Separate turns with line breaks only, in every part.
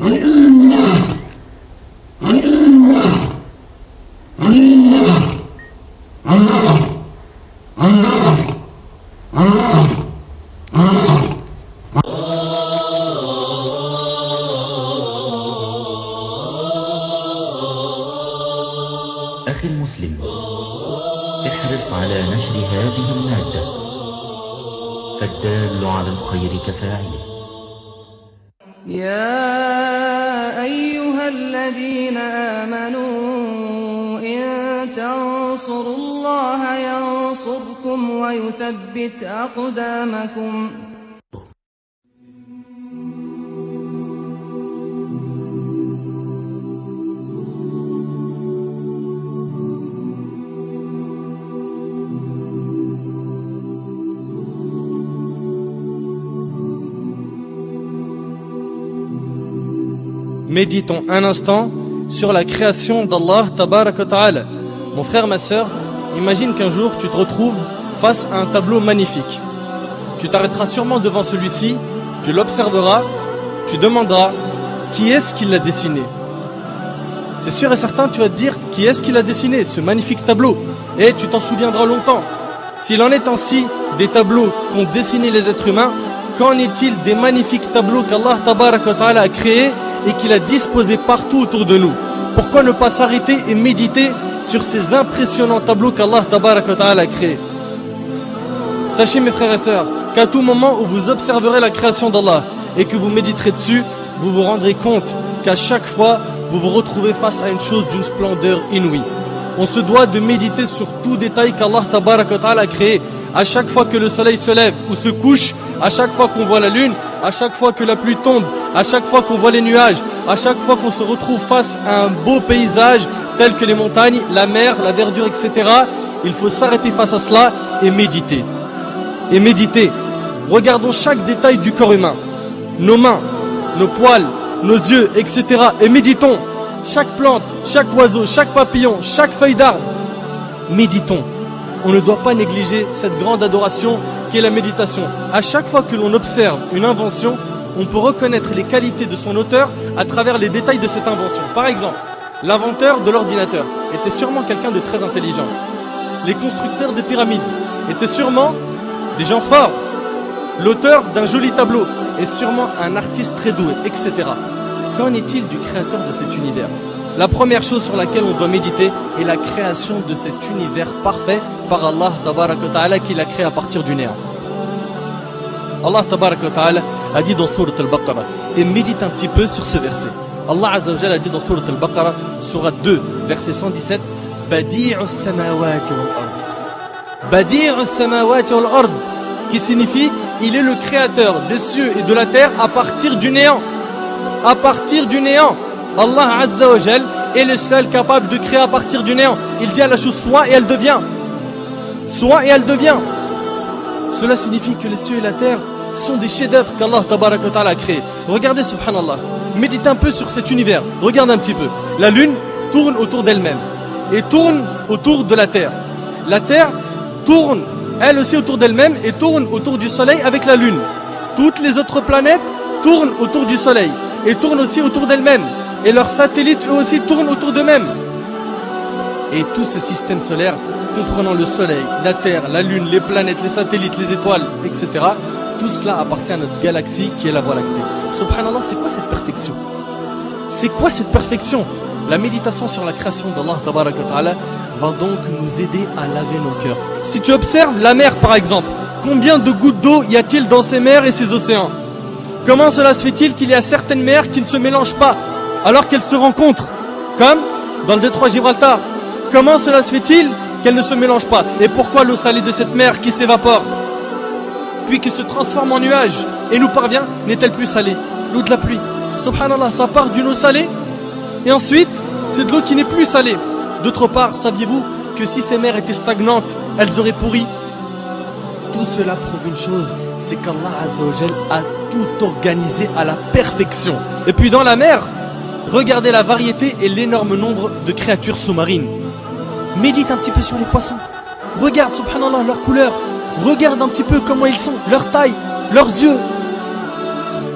أخي المسلم، احرص على نشر هذه المادة، فالدال على الخير كفاعله.
يا أيها الذين آمنوا إن تنصروا الله ينصركم ويثبت أقدامكم.
Méditons un instant sur la création d'Allah Tabarak wa Ta'ala. Mon frère, ma sœur, imagine qu'un jour tu te retrouves face à un tableau magnifique. Tu t'arrêteras sûrement devant celui-ci, tu l'observeras, tu demanderas qui est-ce qui l'a dessiné. C'est sûr et certain, tu vas te dire qui est-ce qui l'a dessiné, ce magnifique tableau. Et tu t'en souviendras longtemps. S'il en est ainsi des tableaux qu'ont dessiné les êtres humains, qu'en est-il des magnifiques tableaux qu'Allah Tabarak wa Ta'ala a créés et qu'il a disposé partout autour de nous? Pourquoi ne pas s'arrêter et méditer sur ces impressionnants tableaux qu'Allah Tabarak wa Ta'ala a créés? Sachez mes frères et sœurs qu'à tout moment où vous observerez la création d'Allah et que vous méditerez dessus, vous vous rendrez compte qu'à chaque fois vous vous retrouvez face à une chose d'une splendeur inouïe. On se doit de méditer sur tout détail qu'Allah Tabarak wa Ta'ala a créé. À chaque fois que le soleil se lève ou se couche, à chaque fois qu'on voit la lune, à chaque fois que la pluie tombe, à chaque fois qu'on voit les nuages, à chaque fois qu'on se retrouve face à un beau paysage tel que les montagnes, la mer, la verdure, etc. Il faut s'arrêter face à cela et méditer. Et méditer. Regardons chaque détail du corps humain. Nos mains, nos poils, nos yeux, etc. Et méditons. Chaque plante, chaque oiseau, chaque papillon, chaque feuille d'arbre. Méditons. On ne doit pas négliger cette grande adoration qui est la méditation. À chaque fois que l'on observe une invention, on peut reconnaître les qualités de son auteur à travers les détails de cette invention. Par exemple, l'inventeur de l'ordinateur était sûrement quelqu'un de très intelligent. Les constructeurs des pyramides étaient sûrement des gens forts. L'auteur d'un joli tableau est sûrement un artiste très doué, etc. Qu'en est-il du créateur de cet univers? La première chose sur laquelle on doit méditer est la création de cet univers parfait par Allah Tabarak wa Ta'ala qui l'a créé à partir du néant. Allah Tabarak wa Ta'ala a dit dans Sourate Al-Baqarah, et médite un petit peu sur ce verset. Allah Azza wa Jalla a dit dans Sourate Al-Baqarah, Sourate 2, verset 117, Badi'us samawati wal ard. Badi'us samawati wal ard, qui signifie il est le créateur des cieux et de la terre à partir du néant. À partir du néant. Allah Azza wa Jal est le seul capable de créer à partir du néant. Il dit à la chose soit et elle devient. Soit et elle devient. Cela signifie que les cieux et la terre sont des chefs-d'œuvre qu'Allah Tabarak wa Ta'ala a créés. Regardez subhanallah. Médite un peu sur cet univers. Regarde un petit peu. La lune tourne autour d'elle-même et tourne autour de la terre. La terre tourne elle aussi autour d'elle-même et tourne autour du soleil avec la lune. Toutes les autres planètes tournent autour du soleil et tournent aussi autour d'elles-mêmes. Et leurs satellites eux aussi tournent autour d'eux-mêmes. Et tout ce système solaire, comprenant le soleil, la terre, la lune, les planètes, les satellites, les étoiles, etc. Tout cela appartient à notre galaxie qui est la Voie lactée. Subhanallah, c'est quoi cette perfection? C'est quoi cette perfection? La méditation sur la création d'Allah Tabarak wa Ta'ala va donc nous aider à laver nos cœurs. Si tu observes la mer par exemple, combien de gouttes d'eau y a-t-il dans ces mers et ces océans? Comment cela se fait-il qu'il y a certaines mers qui ne se mélangent pas alors qu'elles se rencontrent? Comme dans le détroit Gibraltar. Comment cela se fait-il qu'elles ne se mélangent pas? Et pourquoi l'eau salée de cette mer qui s'évapore puis qui se transforme en nuage et nous parvient n'est-elle plus salée? L'eau de la pluie. Subhanallah, ça part d'une eau salée et ensuite c'est de l'eau qui n'est plus salée. D'autre part, saviez-vous que si ces mers étaient stagnantes, elles auraient pourri? Tout cela prouve une chose, c'est qu'Allah Azza wa Jal a tout organisé à la perfection. Et puis dans la mer, regardez la variété et l'énorme nombre de créatures sous-marines. Médite un petit peu sur les poissons. Regarde, subhanallah, leur couleur. Regarde un petit peu comment ils sont, leur taille, leurs yeux,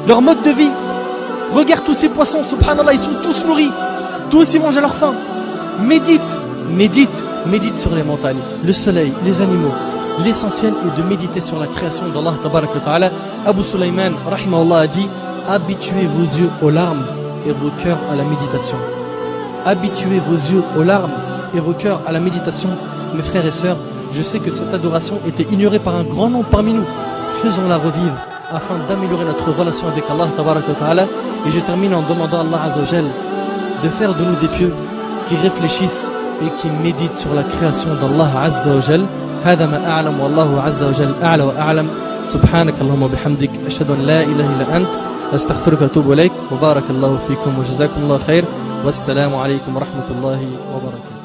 leur mode de vie. Regarde tous ces poissons, subhanallah, ils sont tous nourris. Tous ils mangent à leur faim. Médite sur les montagnes, le soleil, les animaux. L'essentiel est de méditer sur la création d'Allah tabaraka wa ta'ala. Abu Sulaiman, rahimahullah, a dit: habituez vos yeux aux larmes et vos cœurs à la méditation. Habituez vos yeux aux larmes et vos cœurs à la méditation. Mes frères et sœurs, je sais que cette adoration était ignorée par un grand nombre parmi nous. Faisons-la revivre afin d'améliorer notre relation avec Allah tabaraka wa ta'ala. Et je termine en demandant à Allah azza wa jal de faire de nous des pieux qui réfléchissent et qui méditent sur la création d'Allah azza wa jal. هذا ما أعلم والله عز وجل أعلى وأعلم. سبحانك اللهم وبحمدك أشهد أن لا إله إلا أنت أستغفرك وأتوب إليك وبارك الله فيكم وجزاكم الله خير والسلام عليكم ورحمة الله وبركاته.